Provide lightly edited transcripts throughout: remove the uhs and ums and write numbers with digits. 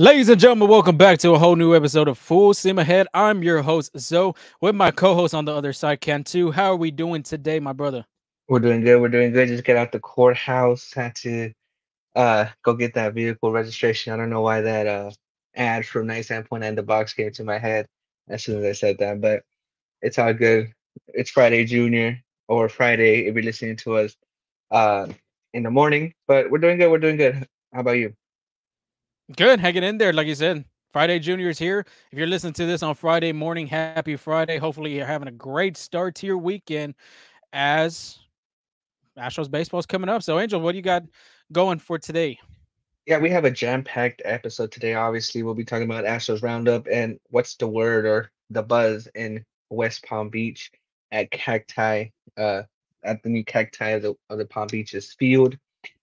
Ladies and gentlemen, welcome back to a whole new episode of Full Steam Ahead. I'm your host, Zoe, with my co-host on the other side, Cantu. How are we doing today, my brother? We're doing good. We're doing good. Just get out the courthouse. Had to go get that vehicle registration. I don't know why that ad from 97.9 The Box came to my head as soon as I said that, but it's all good. It's Friday Junior or Friday if you're listening to us uh in the morning. But we're doing good. We're doing good. How about you? Good, hanging in there, like you said. Friday Junior is here. If you're listening to this on Friday morning, happy Friday. Hopefully, you're having a great start to your weekend as Astros baseball's coming up. So, Angel, what do you got going for today? Yeah, we have a jam-packed episode today. Obviously, we'll be talking about Astros Roundup and what's the word or the buzz in West Palm Beach at Cacti, uh, at the new Cacti of the Palm Beaches field.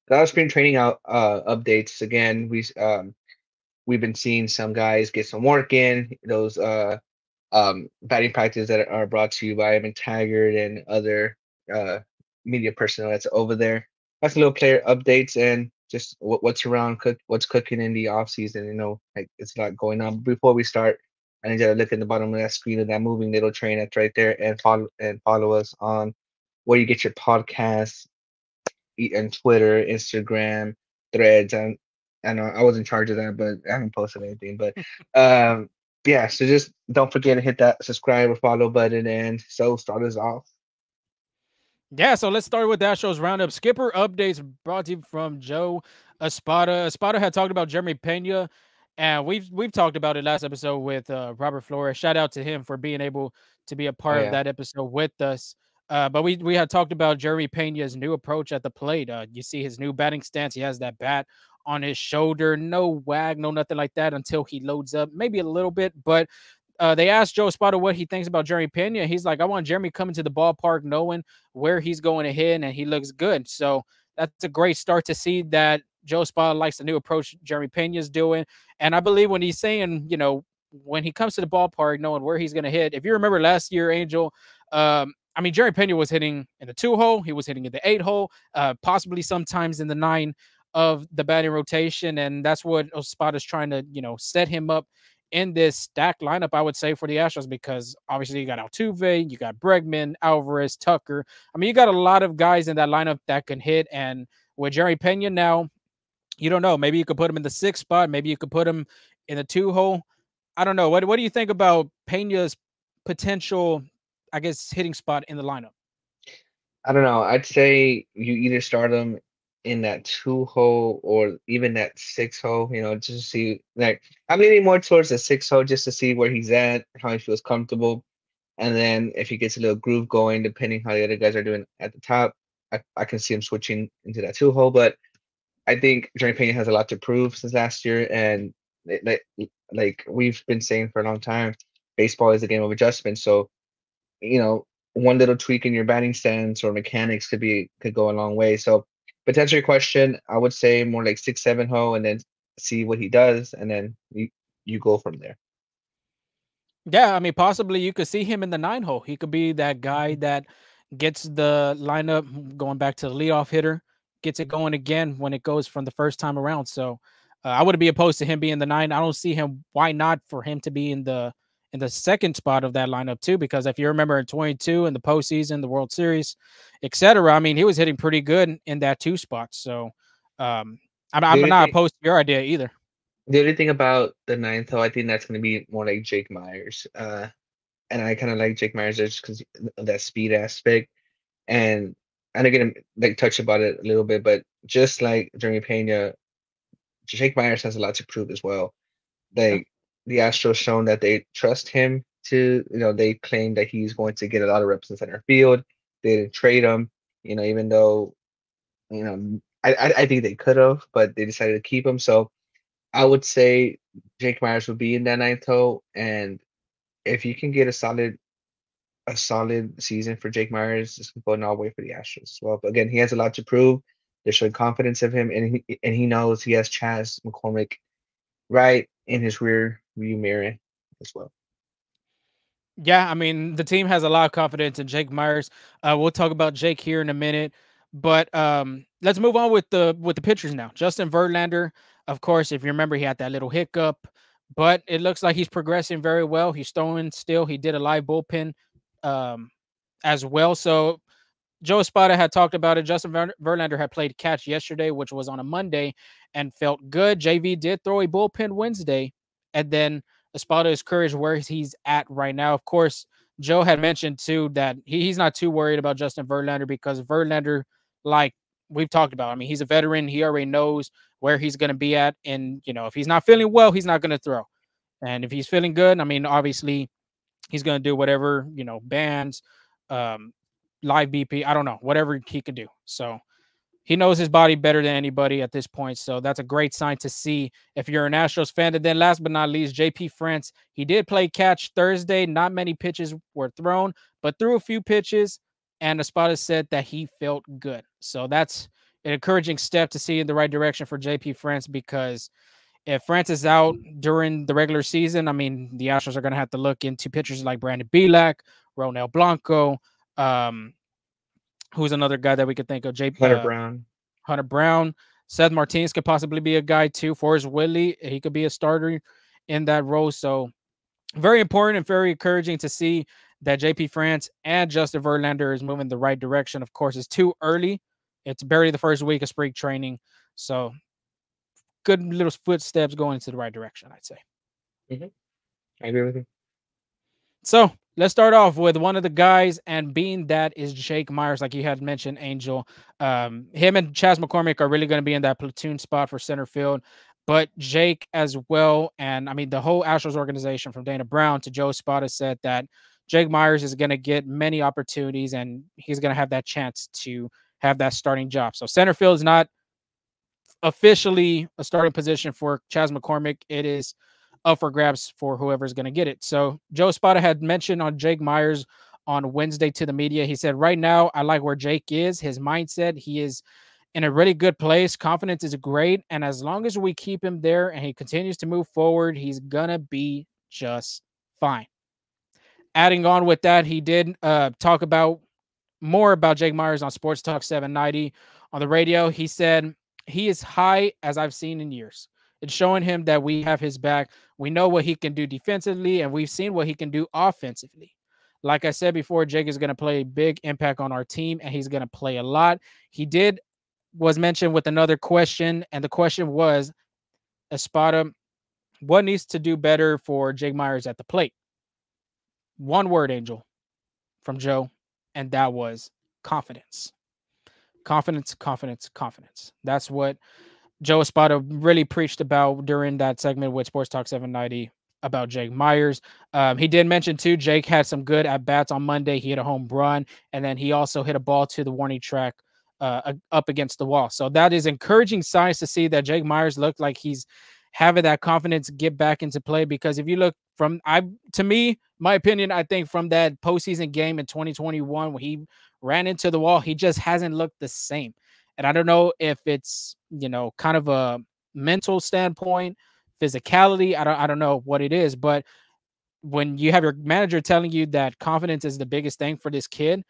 A lot of spring training out updates. Again, we've been seeing some guys get some work in. Those batting practice that are brought to you by Evan Taggart and other uh, media personnel that's over there. That's a little player updates and just what's around, what's cooking in the off season. Like it's a lot going on. Before we start, I need you to look at the bottom of that screen of that moving little train that's right there and follow us on where you get your podcasts and Twitter, Instagram, Threads. I know I was in charge of that, but I haven't posted anything. But um, yeah, so just don't forget to hit that subscribe or follow button, and so start us off. Yeah, so let's start with the Astros Roundup. Skipper updates brought to you from Joe Espada. Espada had talked about Jeremy Pena, and we've talked about it last episode with Robert Flores. Shout out to him for being able to be a Oh part of yeah, that episode with us. But we had talked about Jeremy Pena's new approach at the plate. You see his new batting stance. He has that bat on his shoulder, no wag, no nothing like that until he loads up, maybe a little bit, but they asked Joe Espada what he thinks about Jeremy Pena. He's like, I want Jeremy coming to the ballpark knowing where he's going to hit, and he looks good. So that's a great start to see that Joe Espada likes the new approach Jeremy Pena is doing. And I believe when he's saying, when he comes to the ballpark knowing where he's going to hit, if you remember last year, Angel, I mean, Jeremy Pena was hitting in the 2 hole, he was hitting in the 8 hole, possibly sometimes in the 9 of the batting rotation. And that's what Espada's trying to, set him up in this stacked lineup, I would say, for the Astros, because obviously you got Altuve, you got Bregman, Alvarez, Tucker. I mean, you got a lot of guys in that lineup that can hit. And with Jerry Pena now, you don't know. Maybe you could put him in the 6th spot. Maybe you could put him in the 2 hole. I don't know. What do you think about Pena's potential, I guess, hitting spot in the lineup? I don't know. I'd say you either start him in that 2 hole or even that 6 hole. Just to see. Like I'm leaning more towards the 6 hole just to see where he's at, how he feels comfortable. And then if he gets a little groove going, depending how the other guys are doing at the top, I can see him switching into that 2 hole. But I think Jeremy Pena has a lot to prove since last year, and like we've been saying for a long time, baseball is a game of adjustment. So you know, one little tweak in your batting stance or mechanics could go a long way. So, but to answer your question, I would say more like 6, 7 hole, and then see what he does, and then you go from there. Yeah, I mean, possibly you could see him in the 9 hole. He could be that guy that gets the lineup going back to the leadoff hitter, gets it going again when it goes from the first time around. So I wouldn't be opposed to him being the 9. I don't see him. Why not for him to be in the second spot of that lineup too? Because if you remember in 22 in the postseason, the World Series, etc. I mean, he was hitting pretty good in that 2 spot. So The I'm only not thing, opposed to your idea either. the only thing about the ninth hole, I think that's going to be more like Jake Meyers. And I kind of like Jake Meyers just because of that speed aspect. And I know gonna like touch about it a little bit, but just like Jeremy Pena, Jake Myers has a lot to prove as well. Yeah. They the Astros shown that they trust him to, they claim that he's going to get a lot of reps in center field. They didn't trade him, even though, I think they could have, but they decided to keep him. So I would say Jake Myers would be in that ninth hole. And if you can get a solid season for Jake Myers, it's going all the way for the Astros as well. But again, he has a lot to prove. They're showing confidence of him, and he knows he has Chas McCormick right in his rear view mirror as well. Yeah, I mean, the team has a lot of confidence in Jake Myers. We'll talk about Jake here in a minute, but let's move on with the pitchers now. Justin Verlander, Of course, if you remember, he had that little hiccup, but it looks like he's progressing very well. He's throwing still. He did a live bullpen um, as well. So Joe Espada had talked about it. Justin Verlander had played catch yesterday, which was on a Monday, and felt good. JV did throw a bullpen Wednesday, and then Espada is encouraged where he's at right now. Of course, Joe had mentioned too that he's not too worried about Justin Verlander because Verlander, like we've talked about, I mean, he's a veteran. He already knows where he's going to be at, and if he's not feeling well, he's not going to throw. And if he's feeling good, I mean, obviously he's going to do whatever, bands, um, live BP. I don't know, whatever he could do. So he knows his body better than anybody at this point. So that's a great sign to see if you're an Astros fan. And then last but not least, J.P. France. He did play catch Thursday. Not many pitches were thrown, but threw a few pitches. And Espada said that he felt good. So that's an encouraging step to see in the right direction for J.P. France because if France is out during the regular season, I mean, the Astros are going to have to look into pitchers like Brandon Bilak, Ronel Blanco, um, who's another guy that we could think of, Hunter Brown. Hunter Brown. Seth Martinez could possibly be a guy too. Forrest Whitley, he could be a starter in that role. So very important and very encouraging to see that JP France and Justin Verlander is moving the right direction. Of course, it's too early. It's barely the first week of spring training. So good little footsteps going into the right direction, I'd say. Mm-hmm. I agree with you. So let's start off with one of the guys, and being that is Jake Meyers, like you had mentioned, Angel. Him and Chas McCormick are really going to be in that platoon spot for center field, but Jake as well. And I mean, the whole Astros organization from Dana Brown to Joe Espada said that Jake Meyers is going to get many opportunities and he's going to have that chance to have that starting job. So center field is not officially a starting position for Chas McCormick. It is up for grabs for whoever's going to get it. So Joe Espada had mentioned on Jake Meyers on Wednesday to the media. He said, right now, I like where Jake is, his mindset. He is in a really good place. Confidence is great. And as long as we keep him there and he continues to move forward, he's going to be just fine. Adding on with that, he did talk about more about Jake Meyers on Sports Talk 790 on the radio. He said, he is high as I've seen in years. It's showing him that we have his back. We know what he can do defensively, and we've seen what he can do offensively. Like I said before, Jake is going to play a big impact on our team, and he's going to play a lot. He was mentioned with another question, and the question was, Espada, what needs to do better for Jake Meyers at the plate? One word, Angel, from Joe, and that was confidence. Confidence, confidence, confidence. That's what Joe Espada really preached about during that segment with Sports Talk 790 about Jake Meyers. He did mention too, Jake had some good at bats on Monday. He hit a home run, and then he also hit a ball to the warning track up against the wall. So that is encouraging signs to see that Jake Meyers looked like he's having that confidence get back into play. Because if you look to me, my opinion, I think from that postseason game in 2021 when he ran into the wall, he just hasn't looked the same. And I don't know if it's, kind of a mental standpoint, physicality. I don't know what it is, but when you have your manager telling you that confidence is the biggest thing for this kid,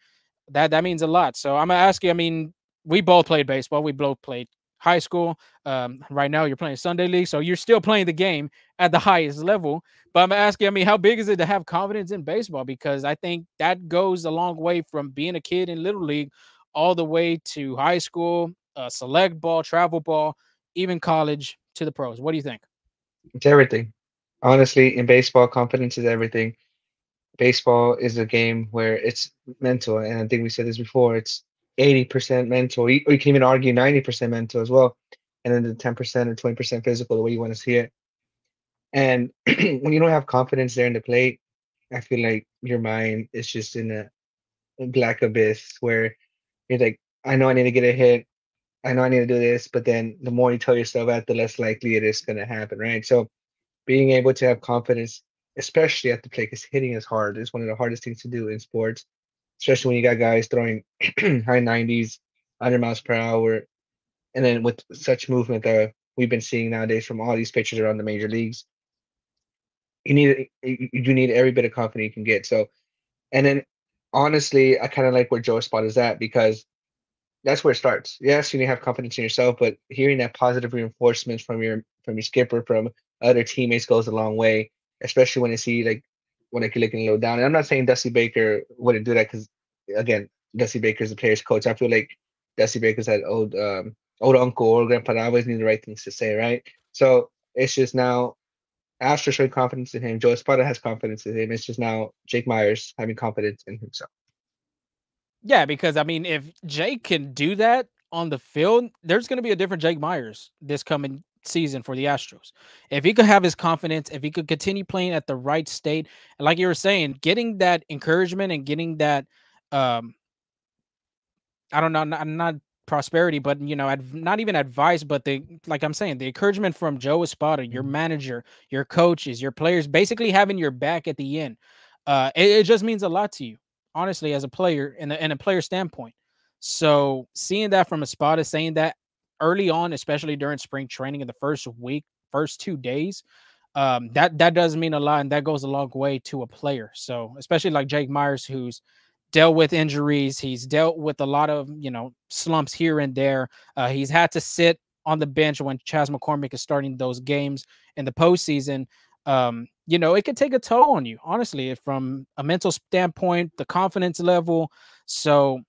that means a lot. So I'm gonna ask you. I mean, we both played baseball. We both played high school. Right now, you're playing Sunday League, so you're still playing the game at the highest level. But I'm gonna ask you. I mean, how big is it to have confidence in baseball? Because I think that goes a long way from being a kid in Little League all the way to high school, select ball, travel ball, even college to the pros. What do you think? It's everything. Honestly, in baseball, confidence is everything. Baseball is a game where it's mental, and I think we said this before. It's 80% mental, or you can even argue 90% mental as well, and then the 10% or 20% physical, the way you want to see it. And when you don't have confidence there in the plate, I feel like your mind is just in a black abyss where you're like, I know I need to get a hit. I know I need to do this, but then the more you tell yourself that, the less likely it is going to happen, right? So being able to have confidence, especially at the plate, because hitting is hard. It's one of the hardest things to do in sports, especially when you got guys throwing high 90s, 100 miles per hour, and then with such movement that we've been seeing nowadays from all these pitchers around the major leagues, you need every bit of confidence you can get. So, and then honestly, I kind of like where Joe Spot is at because that's where it starts. Yes, you need to have confidence in yourself, but hearing that positive reinforcements from your skipper, from other teammates goes a long way, especially when you see like when you're looking a little down. And I'm not saying Dusty Baker wouldn't do that because again, Dusty Baker's the player's coach. I feel like Dusty Baker's that old uncle or grandpa that always knew the right things to say, right? So it's just now Astro showing confidence in him. Joe Espada has confidence in him. It's just now Jake Meyers having confidence in himself. Yeah, because I mean, if Jake can do that on the field, there's going to be a different Jake Myers this coming season for the Astros. If he could have his confidence, if he could continue playing at the right state, and like you were saying, getting that encouragement and getting that, um, I don't know, not prosperity, but not even advice, but the like I'm saying, the encouragement from Joe Espada, your Mhm. manager, your coaches, your players, basically having your back at the end. It just means a lot to you, honestly, as a player in a player standpoint. So seeing that from Espada, saying that early on, especially during spring training in the first week, first 2 days, that does mean a lot, and that goes a long way to a player. So especially like Jake Myers, who's dealt with injuries. He's dealt with a lot of, slumps here and there. He's had to sit on the bench when Chas McCormick is starting those games in the postseason. It could take a toll on you, honestly, from a mental standpoint, the confidence level. So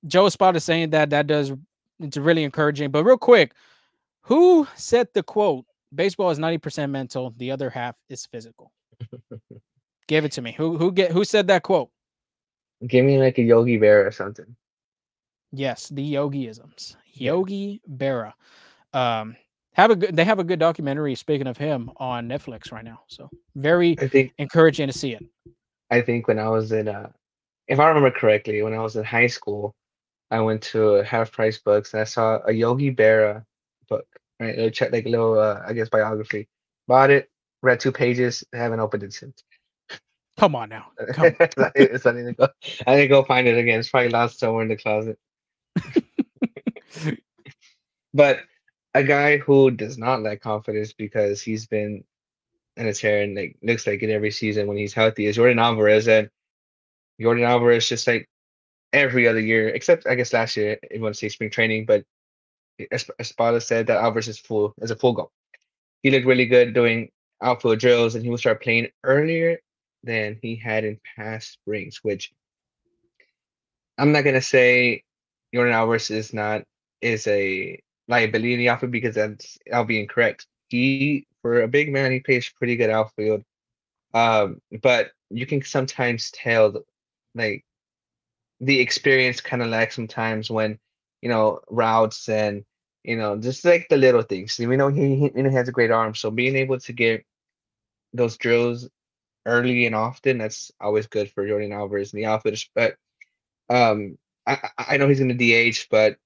Joe Spot is saying that does it's really encouraging. But real quick, who said the quote? Baseball is 90% mental, the other half is physical. Give it to me. Who said that quote? Give me like a Yogi Bear or something. Yes, the Yogiisms. Yeah. Yogi Berra. Um, they have a good documentary. Speaking of him on Netflix right now, so very I think encouraging to see it. I think when I was in if I remember correctly, when I was in high school, I went to Half Price Books and I saw a Yogi Berra book, right? A check like a little I guess biography. Bought it, read 2 pages, haven't opened it since. Come on now, come It's I need to go I need to go find it again. It's probably lost somewhere in the closet. on. But a guy who does not lack confidence because he's been in his hair and like looks like it every season when he's healthy is Yordan Alvarez. And Yordan Alvarez just like every other year, except I guess last year, if you want to say spring training, but Espada said that Alvarez is a full go. He looked really good doing outfield drills, and he will start playing earlier than he had in past springs. Which I'm not gonna say Yordan Alvarez is a liability in the outfield because I'll be incorrect. He for a big man, he plays pretty good outfield. But you can sometimes tell like the experience kind of lacks sometimes when routes and just like the little things. We know he has a great arm, so being able to get those drills early and often, that's always good for Jordan Alvarez in the outfield. But um, I know he's going to DH, but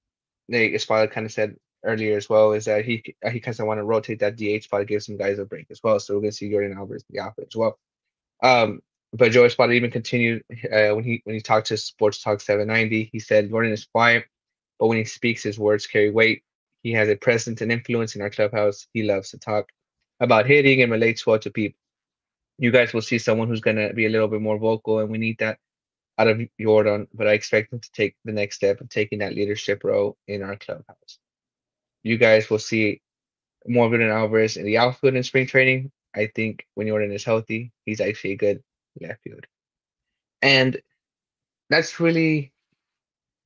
like Espada kind of said earlier as well, is that he kind of want to rotate that DH spot to give some guys a break as well. So we're going to see Jordan Alvarez in the outfield as well. Um, but Joe Espada even continued when he talked to Sports Talk 790. He said Jordan is quiet, but when he speaks, his words carry weight. He has a presence and influence in our clubhouse. He loves to talk about hitting and relates well to people. You guys will see someone who's gonna be a little bit more vocal, and we need that out of Jordan. But I expect him to take the next step of taking that leadership role in our clubhouse. You guys will see more of Jordan Alvarez in the outfield in spring training. I think when Jordan is healthy, he's actually a good left field. And that's really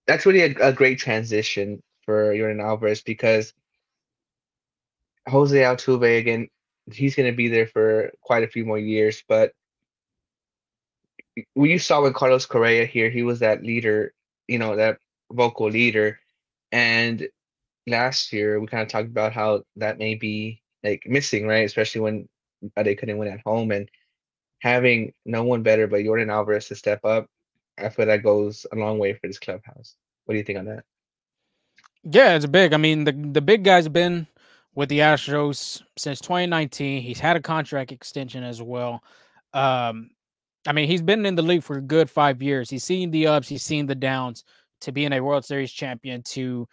that's really a great transition for Yordan Alvarez because Jose Altuve again, he's going to be there for quite a few more years. But when you saw with Carlos Correa here, he was that leader, that vocal leader. And last year we kind of talked about how that may be like missing, right? Especially when they couldn't win at home and having no one better but Yordan Alvarez to step up. I feel that goes a long way for this clubhouse. What do you think on that? Yeah, it's big. I mean, the big guy's been with the Astros since 2019. He's had a contract extension as well. Um, I mean, he's been in the league for a good 5 years. He's seen the ups, he's seen the downs. To being a World Series champion, to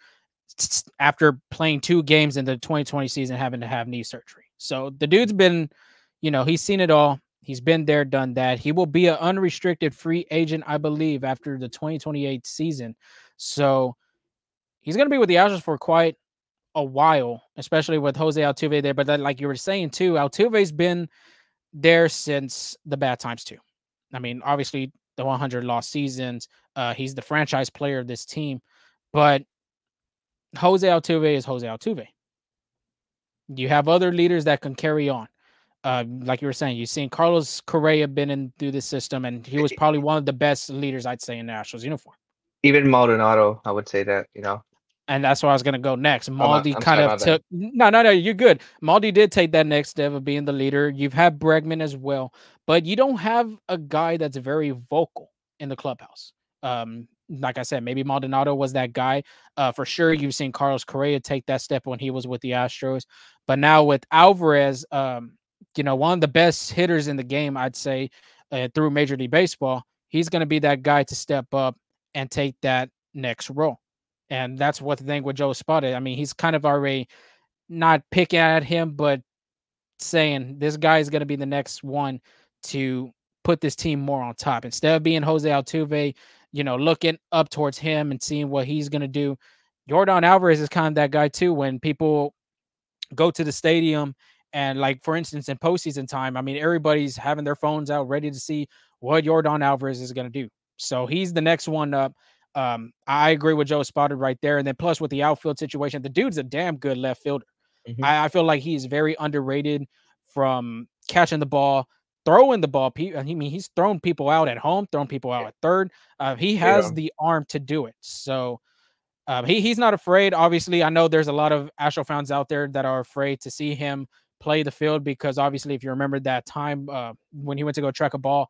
after playing 2 games in the 2020 season, having to have knee surgery. So the dude's been, he's seen it all. He's been there, done that. He will be an unrestricted free agent, I believe, after the 2028 season. So he's going to be with the Astros for quite a while, especially with Jose Altuve there. But then, like you were saying too, Altuve's been there since the bad times too. I mean, obviously the 100 lost seasons. He's the franchise player of this team, but Jose Altuve is Jose Altuve. You have other leaders that can carry on. Like you were saying, you've seen Carlos Correa been in through the system, and he was probably one of the best leaders, I'd say, in the Astros uniform. Even Maldonado, I would say that, And that's where I was going to go next. Maldi I'm kind sorry of about that. took no, you're good. Maldi did take that next step of being the leader. You've had Bregman as well, but you don't have a guy that's very vocal in the clubhouse. Like I said, maybe Maldonado was that guy. For sure, you've seen Carlos Correa take that step when he was with the Astros, but now with Alvarez, one of the best hitters in the game, I'd say, through Major League Baseball, he's going to be that guy to step up and take that next role. And that's what the thing with Joe Espada. I mean, he's kind of already not picking at him, but saying this guy is going to be the next one to put this team more on top. Instead of being Jose Altuve, looking up towards him and seeing what he's going to do. Yordan Alvarez is kind of that guy too. When people go to the stadium and, like, for instance, in postseason time, I mean, everybody's having their phones out ready to see what Yordan Alvarez is going to do. So he's the next one up. I agree with Joe Espada right there. And then plus with the outfield situation, the dude's a damn good left fielder. Hmm. I feel like he's very underrated from catching the ball, throwing the ball. I mean, he's thrown people out at home, thrown people out Yeah, at third. He you has know. the arm to do it. So he's not afraid. Obviously, I know there's a lot of Astro fans out there that are afraid to see him play the field because obviously, if you remember that time when he went to go track a ball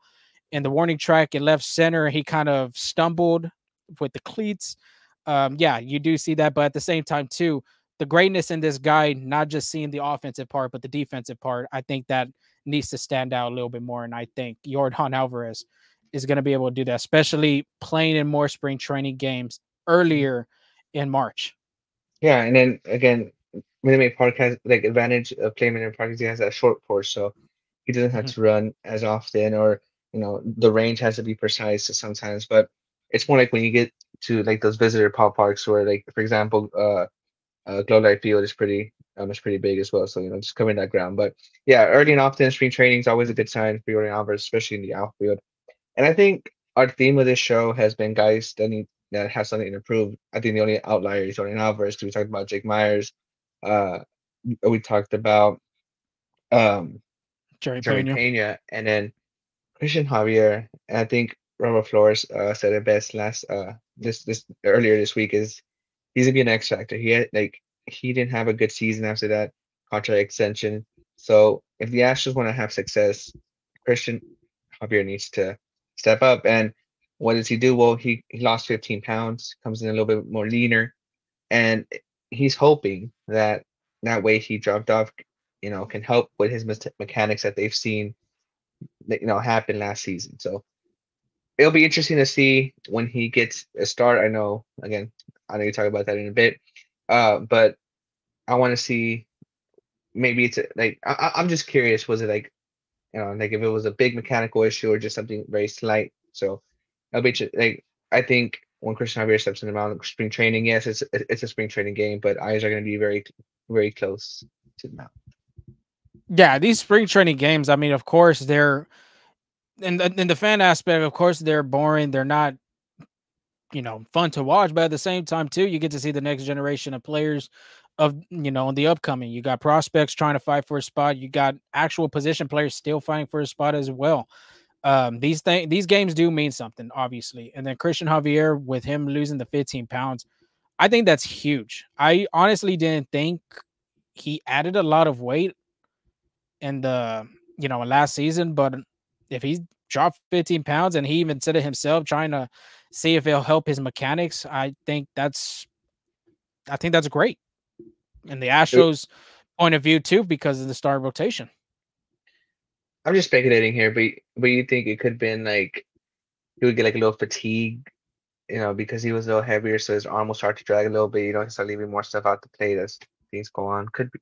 in the warning track in left center, he kind of stumbled with the cleats. Yeah, you do see that, but at the same time, too, the greatness in this guy, not just seeing the offensive part, but the defensive part, I think that needs to stand out a little bit more. And I think Yordan Alvarez is going to be able to do that, especially playing in more spring training games Mhm. earlier in March. Yeah, and then again, Minute Park has like advantage of playing Minute Park is he has that short course, so he doesn't have Mhm. to run as often, or the range has to be precise sometimes. But it's more like when you get to like those visitor parks where, like, for example, Glow Light Field is pretty big as well. So just covering that ground. But yeah, early and often spring training is always a good sign for Jordan Alvarez, especially in the outfield. And I think our theme of this show has been guys that have something to improve. I think the only outlier is Jordan Alvarez. We talked about Jake Meyers. Uh, we talked about um, Jeremy Jeremy Pena. Pena, and then Cristian Javier. And I think Robert Flores said it best last this earlier this week is he's gonna be an X factor. He didn't have a good season after that contract extension. So if the Astros want to have success, Christian Javier needs to step up. And what does he do? Well, he lost 15 pounds, comes in a little bit more leaner, and he's hoping that that weight he dropped off, can help with his mechanics that they've seen, happen last season. So it'll be interesting to see when he gets a start. I know you talk about that in a bit, but I want to see maybe like I'm just curious. Was it like like if it was a big mechanical issue or just something very slight? So it'll be like I think when Christian Javier steps in the mound of spring training, yes, it's a spring training game, but eyes are going to be very very close to the mound. Yeah, these spring training games, I mean, of course, they're in the fan aspect, of course, they're boring. They're not, fun to watch, but at the same time, too, you get to see the next generation of players of, in the upcoming. You got prospects trying to fight for a spot. You got actual position players still fighting for a spot as well. These games do mean something, obviously. And then Christian Javier, with him losing the 15 pounds, I think that's huge. I honestly didn't think he added a lot of weight in the last season, but if he dropped 15 pounds and he even said it himself, trying to see if it'll help his mechanics, I think that's great. And the Uh, Astros point of view too, because of the star rotation. I'm just speculating here, but you think it could have been like he would get like a little fatigue, because he was a little heavier, so his arm will start to drag a little bit. He start leaving more stuff out the plate as things go on. Could be,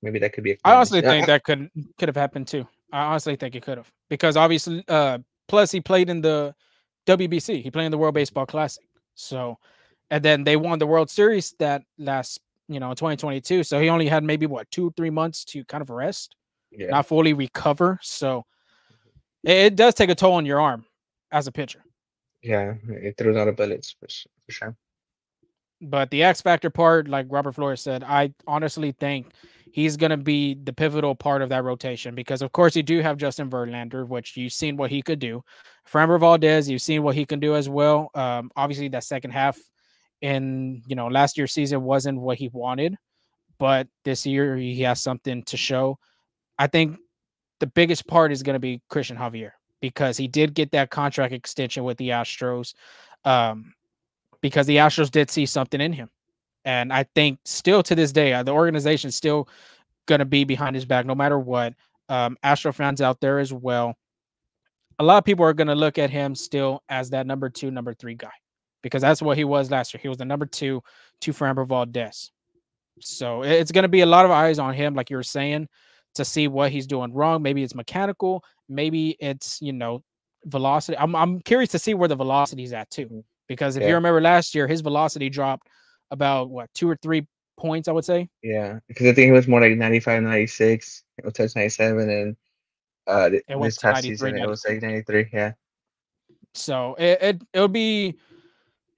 maybe that could be I honestly explanation. think that could have happened too. I honestly think it could have, because obviously, plus he played in the WBC. He played in the World Baseball Classic. So And then they won the World Series that last, 2022. So he only had maybe what 2 3 months to kind of rest, Yeah, not fully recover. So it does take a toll on your arm as a pitcher. yeah, it throws out of bullets for sure. But the X factor part, like Robert Flores said, I honestly think he's going to be the pivotal part of that rotation because, of course, you do have Justin Verlander, which you've seen what he could do. Framber Valdez, you've seen what he can do as well. Obviously, that second half in last year's season wasn't what he wanted, but this year he has something to show. I think the biggest part is going to be Cristian Javier because he did get that contract extension with the Astros. Um, because the Astros did see something in him. And I think still to this day, the organization's still going to be behind his back no matter what. Astro fans out there as well. A lot of people are going to look at him still as that number two, number three guy because that's what he was last year. He was the number two to Framber Valdez. So it's going to be a lot of eyes on him, like you were saying, to see what he's doing wrong. Maybe it's mechanical. Maybe it's, velocity. I'm curious to see where the velocity is at too. Mhm. Because if you Yeah, remember last year, his velocity dropped about what 2 or 3 points, I would say. yeah, because I think it was more like 95, 96. It was touch 97, and It went this to past 93, season it was 92. like 93. Yeah. So it'll be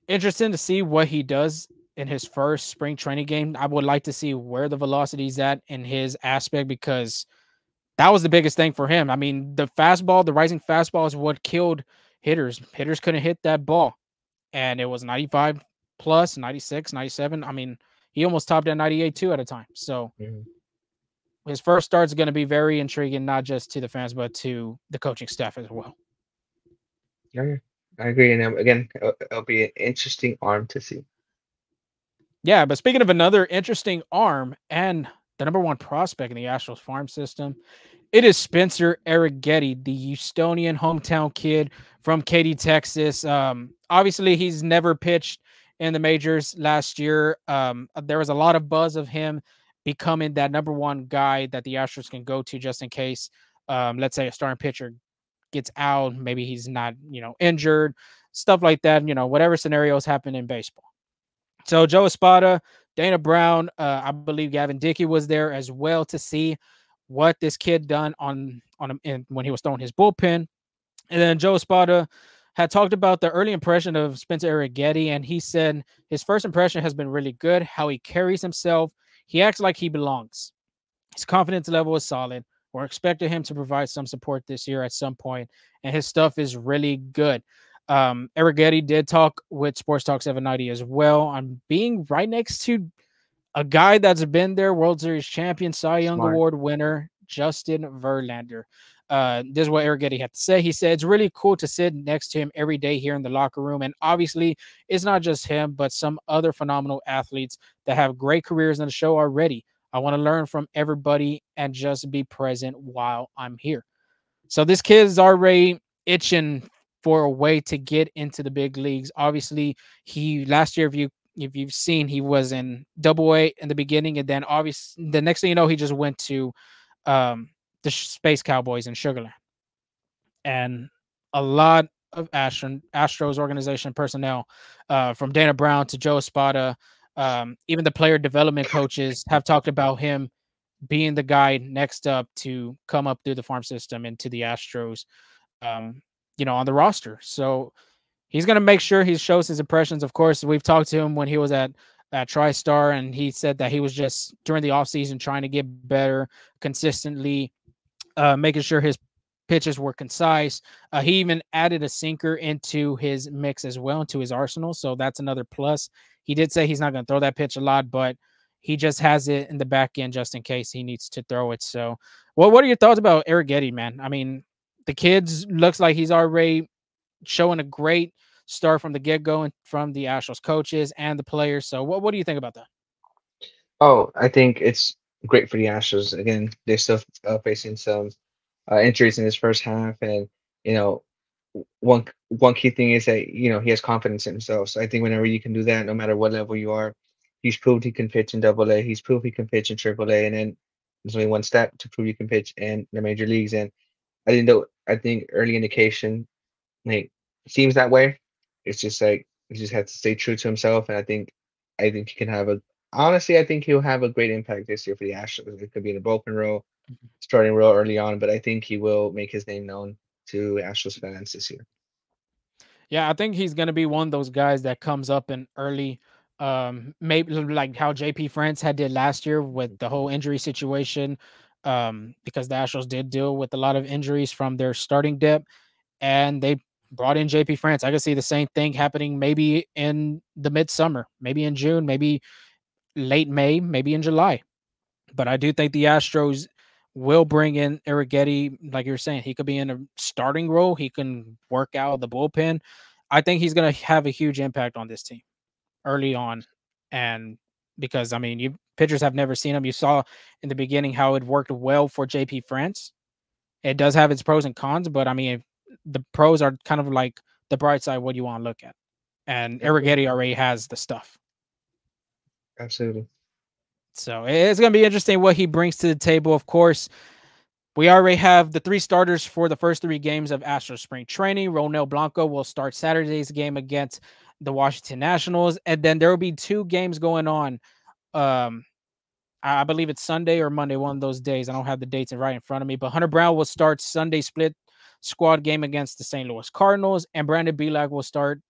interesting to see what he does in his first spring training game. I would like to see where the velocity is at in his aspect because that was the biggest thing for him. I mean, the fastball, the rising fastball is what killed hitters. Hitters couldn't hit that ball. And it was 95 plus, 96, 97. I mean, he almost topped at 98 too at a time. So Mhm. his first start is going to be very intriguing, not just to the fans, but to the coaching staff as well. Yeah, yeah, I agree. And again, it'll be an interesting arm to see. Yeah, but speaking of another interesting arm and the number one prospect in the Astros farm system, it is Spencer Arrigheti, the Houstonian hometown kid from Katy, Texas. Obviously, he's never pitched in the majors last year. There was a lot of buzz of him becoming that number one guy that the Astros can go to just in case, let's say, a starting pitcher gets out. Maybe he's not, injured, stuff like that. Whatever scenarios happen in baseball. So Joe Espada, Dana Brown, I believe Gavin Dickey was there as well to see what this kid done on him when he was throwing his bullpen. And then Joe Espada had talked about the early impression of Spencer Arrigheti, and he said his first impression has been really good. How he carries himself, he acts like he belongs. His confidence level is solid. We're expecting him to provide some support this year at some point, and his stuff is really good. Arrigheti did talk with Sports Talk 790 as well on being right next to a guy that's been there, World Series champion, Cy Young Smart. Award winner, Justin Verlander. This is what Arrigheti had to say. He said, it's really cool to sit next to him every day here in the locker room. And obviously, it's not just him, but some other phenomenal athletes that have great careers in the show already. I want to learn from everybody and just be present while I'm here. So this kid is already itching for a way to get into the big leagues. Obviously, he last year, if you've seen, he was in Double A in the beginning, and then obviously the next thing you know, he just went to um, the Space Cowboys in Sugarland, and a lot of Astros organization personnel, from Dana Brown to Joe Espada, even the player development coaches have talked about him being the guy next up to come up through the farm system into the Astros, um, on the roster. So he's going to make sure he shows his impressions. Of course, we've talked to him when he was at TriStar, and he said that he was just during the offseason trying to get better consistently, making sure his pitches were concise. He even added a sinker into his mix as well, into his arsenal. So that's another plus. He did say he's not going to throw that pitch a lot, but he just has it in the back end just in case he needs to throw it. So, well, what are your thoughts about Arrigheti, man? I mean, the kid's looks like he's already showing a great start from the get go and from the Astros coaches and the players. So, what do you think about that? Oh, I think it's great for the Astros. Again, they're still facing some injuries in his first half, and you know, one key thing is that he has confidence in himself. So I think whenever you can do that, no matter what level you are, he's proved he can pitch in Double A. He's proved he can pitch in Triple A, and then there's only one step to prove you can pitch in the major leagues. And I think early indication like seems that way. It's just like He just has to stay true to himself, and I think he can have a honestly, I think he'll have a great impact this year for the Astros. It could be in a bullpen role, starting role early on, but I think he will make his name known to Astros fans this year. Yeah, I think he's gonna be one of those guys that comes up in early, maybe like how JP France had did last year with the whole injury situation, because the Astros did deal with a lot of injuries from their starting depth, and they brought in JP France. I could see the same thing happening maybe in the midsummer, maybe in June, maybe late May, maybe in July. But I do think the Astros will bring in Arrigheti, like you're saying. He could be in a starting role. He can work out the bullpen. I think he's going to have a huge impact on this team early on, and because I mean, you pitchers have never seen him. You saw in the beginning how it worked well for JP France. It does have its pros and cons, but I mean, the pros are kind of like the bright side. What you want to look at, and Absolutely. Arrigheti already has the stuff. Absolutely. So it's going to be interesting what he brings to the table. Of course, we already have the three starters for the first three games of Astros spring training. Ronel Blanco will start Saturday's game against the Washington Nationals, and then there will be two games going on. Um, I believe it's Sunday or Monday, one of those days. I don't have the dates right in front of me, but Hunter Brown will start Sunday split squad game against the St. Louis Cardinals, and Brandon Bielak will start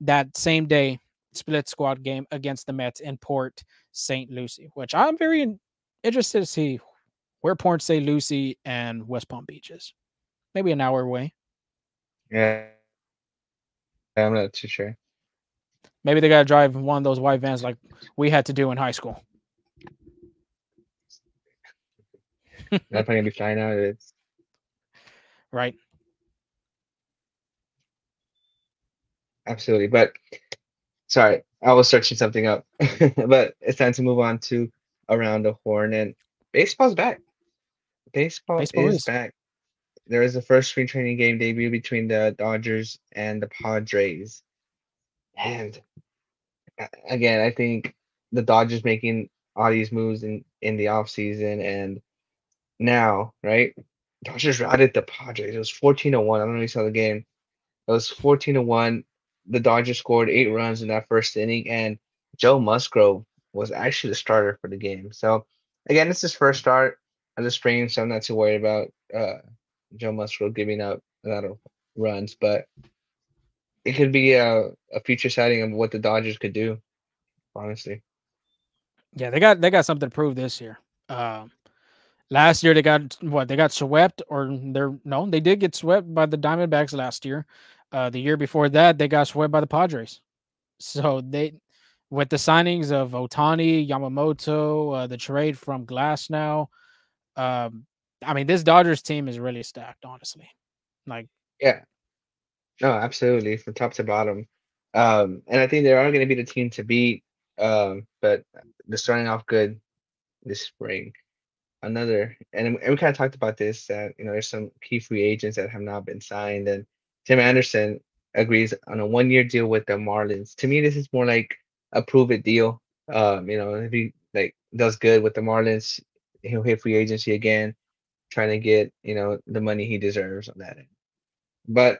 that same day split squad game against the Mets in Port St. Lucie, which I'm very interested to see where Port St. Lucie and West Palm Beach is. Maybe an hour away. Yeah, I'm not too sure. Maybe they got to drive one of those white vans like we had to do in high school. They're probably gonna be flying out. It's Right. absolutely. But sorry, I was searching something up. But it's time to move on to around the horn and baseball's back. Baseball Baseball is is. back. There is the first spring training game debut between the Dodgers and the Padres. And again, I think the Dodgers making all these moves in the offseason and now, right? Dodgers routed the Padres. It was 14-1. I don't know if you saw the game. It was 14-1. The Dodgers scored 8 runs in that first inning, and Joe Musgrove was actually the starter for the game. So again, it's his first start of the spring, so I'm not too worried about Joe Musgrove giving up a lot of runs, but it could be a future sighting of what the Dodgers could do, honestly. Yeah, they got something to prove this year. Um, Last year they got what they got swept, or they're no, they did get swept by the Diamondbacks last year. The year before that, they got swept by the Padres. So they, with the signings of Otani, Yamamoto, the trade from Glass now, um, I mean, this Dodgers team is really stacked, honestly. Like, Yeah, no, absolutely, from top to bottom. And I think they are going to be the team to beat. But they're starting off good this spring. And we kind of talked about this that there's some key free agents that have not been signed, and Tim Anderson agrees on a 1-year deal with the Marlins. To me, this is more like a prove it deal. If he like does good with the Marlins, he'll hit free agency again, trying to get the money he deserves on that end. But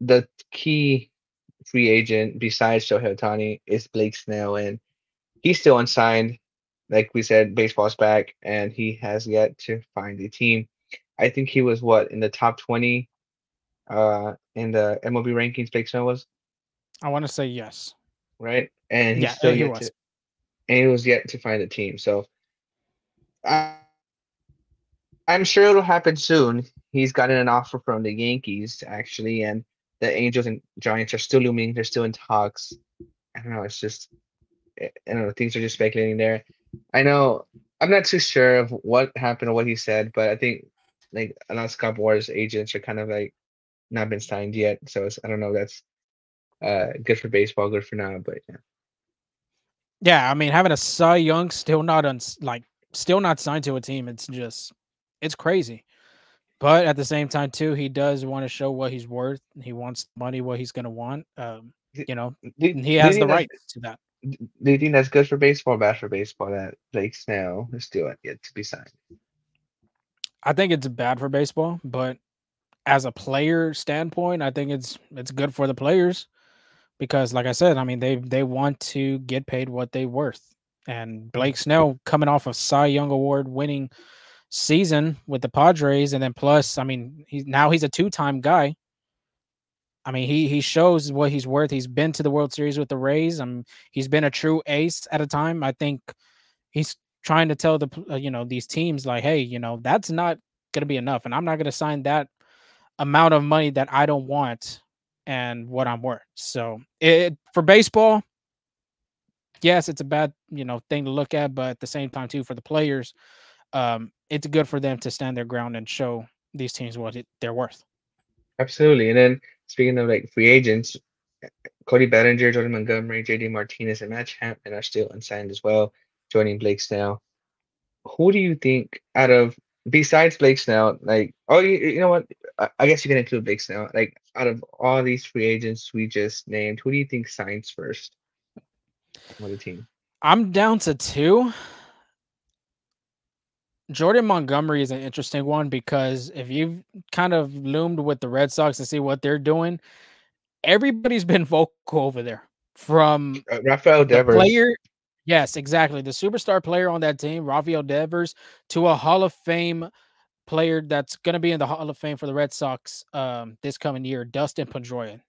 the key free agent besides Shohei Ohtani is Blake Snell, and he's still unsigned. Like we said, baseball's back, and he has yet to find a team. I think he was what in the top 20 in the MLB rankings. Blake Snell was I want to say yes. right, and he's Yeah, still he yet was. to, and he was yet to find a team. So I'm sure it'll happen soon. He's gotten an offer from the Yankees actually, and the Angels and Giants are still looming. They're still in talks. I don't know. I don't know. Things are just speculating there. I know I'm not too sure of what happened or what he said, but I think like Alaska Board's agents are kind of like not been signed yet. So I don't know. That's good for baseball, good for now. But yeah, Yeah, I mean, having a Cy Young still not signed to a team, it's crazy. But at the same time, too, he does want to show what he's worth. He wants money, what he's going to want. do, You know, do, and he do you has the think that's right to that. do you think that's good for baseball, or bad for baseball that Blake Snell is still yet to be signed? I think it's bad for baseball, but as a player standpoint, I think it's good for the players because, like I said, I mean they want to get paid what they worth. And Mhm. Blake Snell coming off a Cy Young Award winning season with the Padres, and then plus, I mean, he's a two-time guy. I mean, he shows what he's worth. He's been to the World Series with the Rays. He's been a true ace at a time. I think he's trying to tell these teams like, hey, that's not going to be enough, and I'm not going to sign that amount of money that I don't want and what I'm worth. So for baseball, yes, it's a bad thing to look at, but at the same time too for the players, it's good for them to stand their ground and show these teams what they're worth. Absolutely. And then speaking of like free agents, Cody Bellinger, Jordan Montgomery, JD Martinez, and Matt Chapman are still unsigned as well, joining Blake Snell. Who do you think out of besides Blake Snell, like oh you know what? I guess you can include Blake Snell. Like out of all these free agents we just named, who do you think signs first on the team? I'm down to two. Jordan Montgomery is an interesting one because if you've kind of loomed with the Red Sox and see what they're doing, everybody's been vocal over there from Rafael the Devers. player. Yes, exactly. The superstar player on that team, Rafael Devers, to a Hall of Fame player that's going to be in the Hall of Fame for the Red Sox this coming year, Dustin Pedroia.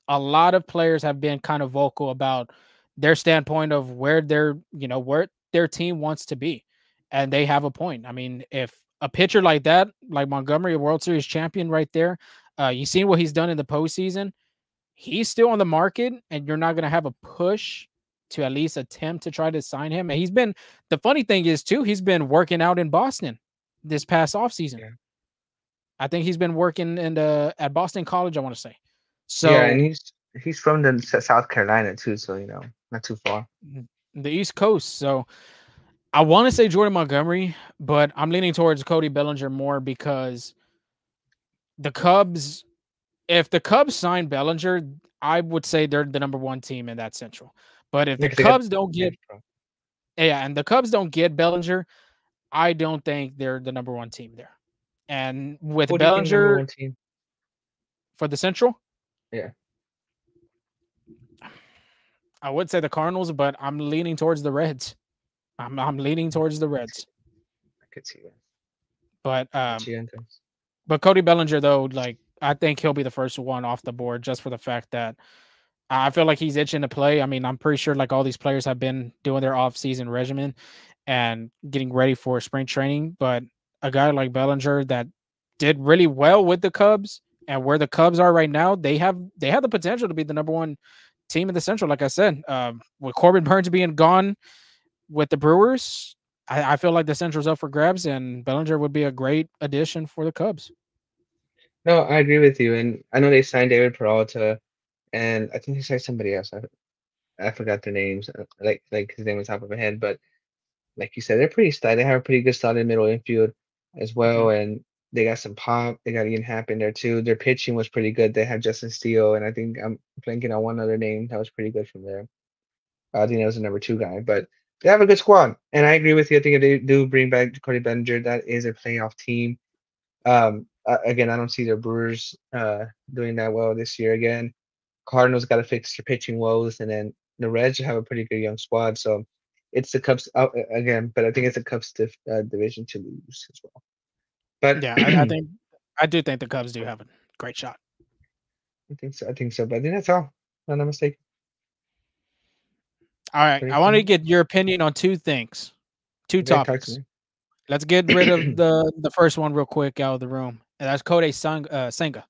A lot of players have been kind of vocal about their standpoint of where their team wants to be. And they have a point. I mean, if a pitcher like that, like Montgomery, a World Series champion right there, you seen what he's done in the postseason, he's still on the market and you're not going to have a push to at least attempt to try to sign him. And the funny thing is too, he's been working out in Boston this past offseason. Yeah. I think he's been working at Boston College, I want to say. Yeah, and So he's from the South Carolina too, so not too far. the East Coast. So I want to say Jordan Montgomery, but I'm leaning towards Cody Bellinger more because the Cubs, if the Cubs sign Bellinger, I would say they're the number one team in that Central. But if Yeah, the 'cause they got Cubs don't yeah. get, yeah, and the Cubs don't get Bellinger, I don't think they're the number one team there. And with Who do you think number Bellinger one team? for the Central, Yeah, I would say the Cardinals, but I'm leaning towards the Reds. I'm leaning towards the Reds. I could see that. But Gigantes. Cody Bellinger though, like I think he'll be the first one off the board just for the fact that I feel like he's itching to play. I mean, I'm pretty sure like all these players have been doing their off-season regimen and getting ready for spring training, but a guy like Bellinger that did really well with the Cubs and where the Cubs are right now, they have the potential to be the number one team in the Central. Like I said, with Corbin Burns being gone with the Brewers, I feel like the Central's up for grabs, and Bellinger would be a great addition for the Cubs. No, I agree with you, and I know they signed David Peralta, and I think they signed somebody else. I forgot their names, like his name on top of my head, but like you said, they're pretty stout. They have a pretty good solid middle infield as Mhm. well, and they got some pop. They got Ian Happ in there too. Their pitching was pretty good. They had Justin Steele, and I think I'm blanking on one other name that was pretty good from there. I think that was the number two guy, but they have a good squad, and I agree with you. I think if they do bring back Cody Bellinger, that is a playoff team. Again, I don't see the Brewers doing that well this year again. Cardinals got to fix their pitching woes, and then the Reds have a pretty good young squad. So it's the Cubs again, but I think it's the Cubs division to lose as well. But Yeah, I I do think the Cubs do have a great shot. think so. I think so. But I think that's all. If I'm not mistaken. All right, Pretty I want to fun. get your opinion on two things, two Okay, talk to topics. Let's get rid of me. the first one real quick out of the room, and that's Senga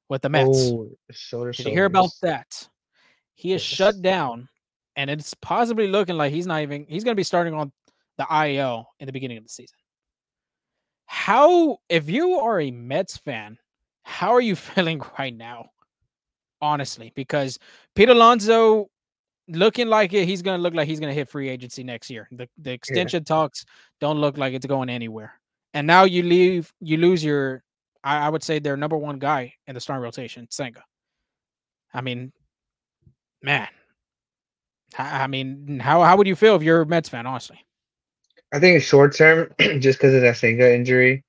with the Mets. Oh, shoulder Did you hear about soreness. that? He is shut Yes. down, and it's possibly looking like he's going to be starting on the IL in the beginning of the season. How, if you are a Mets fan, how are you feeling right now? Honestly, because Pete Alonso looking like he's going to look like he's going to hit free agency next year. The Yeah. extension talks don't look like it's going anywhere. And now you lose your, I would say their number one guy in the starting rotation, Senga. I mean, man, I mean, how would you feel if you're a Mets fan, honestly? I think it's short term, just because of that Senga injury.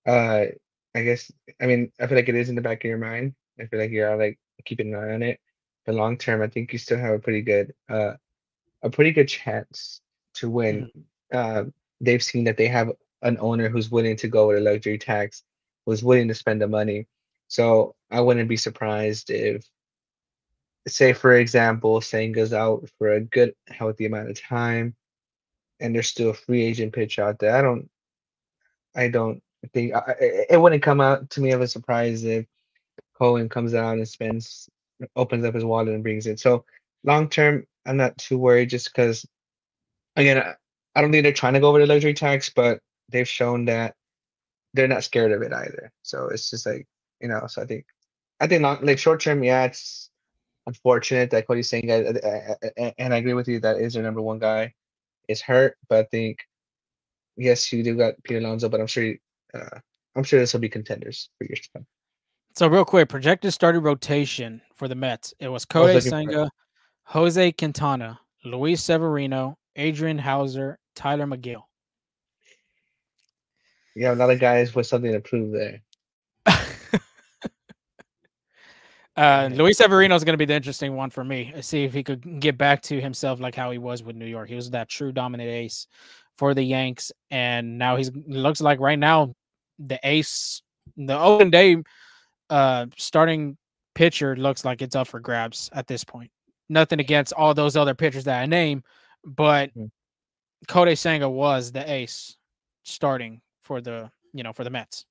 Uh, I guess I mean I feel like it is in the back of your mind. I feel like you're like keeping an eye on it. but long term, I think you still have a pretty good chance to win. Mhm. Uh, they've seen that they have an owner who's willing to go with a luxury tax, who's willing to spend the money. So I wouldn't be surprised if, say, for example, Senga's out for a good, healthy amount of time, and there's still a free agent pitch out there. I don't think it wouldn't come out to me of a surprise if Cohen comes out and opens up his wallet and brings it. So long term, I'm not too worried just because, again, I don't think they're trying to go over the luxury tax, but they've shown that they're not scared of it either. So it's just like, so I think long, like short term, yeah, it's unfortunate that Cody's saying, and I agree with you that is their number one guy is hurt, but I think yes, you do got Peter Alonso, but uh, I'm sure this will be contenders for years to come. So real quick, projected starting rotation for the Mets. It was I was Kodai looking for it. Senga, Jose Quintana, Luis Severino, Adrian Hauser, Tyler McGill. You have a lot of guys with something to prove there. Uh, Luis Severino is going to be the interesting one for me. See if he could get back to himself like how he was with New York. He was that true dominant ace for the Yanks, and now he's looks like right now the ace, the open day starting pitcher looks like it's up for grabs at this point. Nothing against all those other pitchers that I name, but mhm. Kodai Senga was the ace starting for the Mets.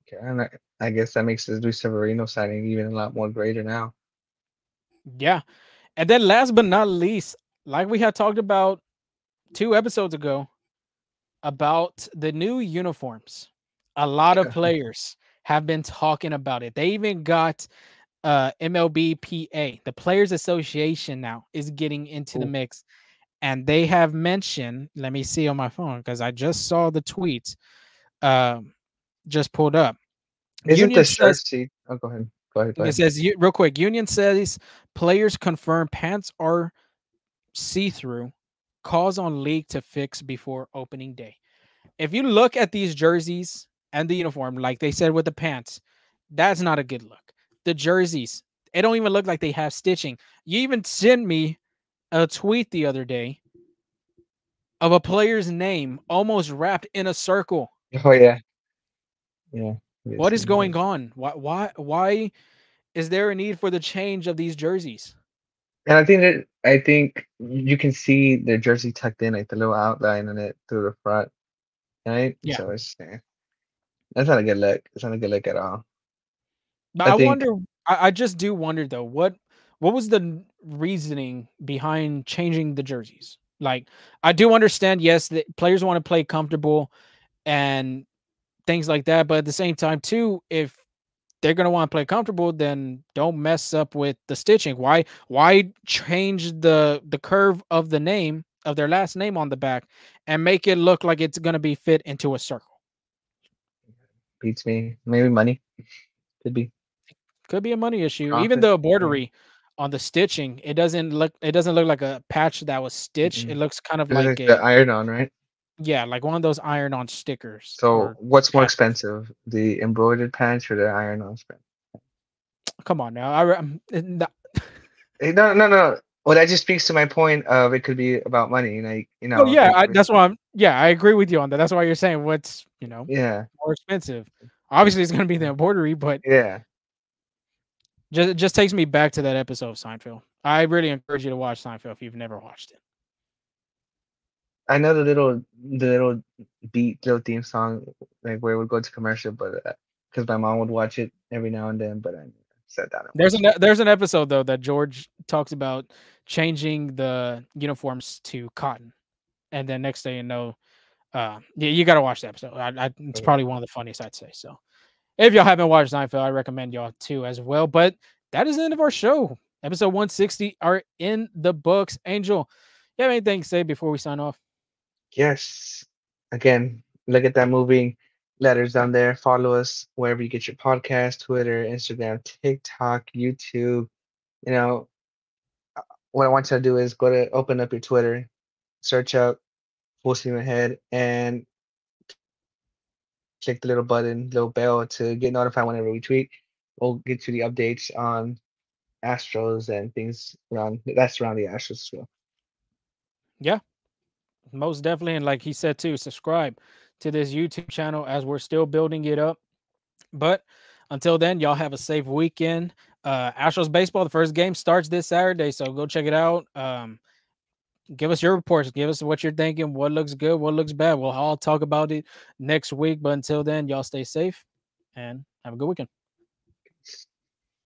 Okay, and I guess that makes the Luis Severino signing even a lot more greater now. Yeah. And then last but not least, like we had talked about 2 episodes ago about the new uniforms. A lot of Yeah. players have been talking about it. They even got MLBPA, the Players Association now is getting into the Ooh. mix. And they have mentioned, let me see on my phone because I just saw the tweets um, just pulled up. Isn't the Union shirt says, seat? Oh, go ahead. Go ahead. Go it ahead. says, real quick, Union says players confirm pants are see through, calls on league to fix before opening day. If you look at these jerseys and the uniform, like they said with the pants, that's not a good look. The jerseys, it don't even look like they have stitching. You even sent me a tweet the other day of a player's name almost wrapped in a circle. Oh yeah, yeah. Yes, What is going on? Why is there a need for the change of these jerseys? and I think you can see the jersey tucked in, like the little outline on it through the front, right? Yeah. So that's not a good look. It's not a good look at all. But I I think wonder I just do wonder though, what was the reasoning behind changing the jerseys? Like I do understand, yes, that players want to play comfortable and things like that, but at the same time too, if they're gonna want to play comfortable, then don't mess up with the stitching. Why change the curve of the name of their last name on the back and make it look like it's gonna be fit into a circle? beats me. Maybe money could be Could be a money issue. Even profit. the Yeah. embroidery on the stitching, it doesn't look like a patch that was stitched. It Mm-mm. looks kind of It's like like the a iron on, right? yeah, like one of those iron-on stickers So or what's more patches. expensive, the embroidered patch or the iron on spread? Come on now. No, no, no. Well, that just speaks to my point of it could be about money. Like, Oh yeah, like that's why I agree with you on that. That's why you're saying what's, yeah, more expensive. Obviously, it's gonna be the embroidery, but yeah. just takes me back to that episode of Seinfeld. I really encourage you to watch Seinfeld if you've never watched it. I know the little beat, little theme song, like where it would go to commercial, but because my mom would watch it every now and then, but I never sat down and There's watched an it. there's an episode though that George talks about changing the uniforms to cotton, and then next thing you know, yeah, you got to watch the episode. It's Okay. probably one of the funniest I'd say. So if y'all haven't watched Seinfeld, I recommend y'all too as well. But that is the end of our show. Episode 160 are in the books. Angel, you have anything to say before we sign off? Yes. Again, look at that moving letters down there. Follow us wherever you get your podcast, Twitter, Instagram, TikTok, YouTube. You know, what I want you to do is go to open up your Twitter, search up Full Steam Ahead, and click the little button, little bell to get notified whenever we tweet. We'll get you the updates on Astros and things around that surround the Astros as well. Yeah, most definitely. And like he said too, subscribe to this YouTube channel as we're still building it up. But until then, y'all have a safe weekend. Astros baseball, the first game starts this Saturday, so go check it out. Give us your reports. Give us what you're thinking, what looks good, what looks bad. We'll all talk about it next week. But until then, y'all stay safe and have a good weekend.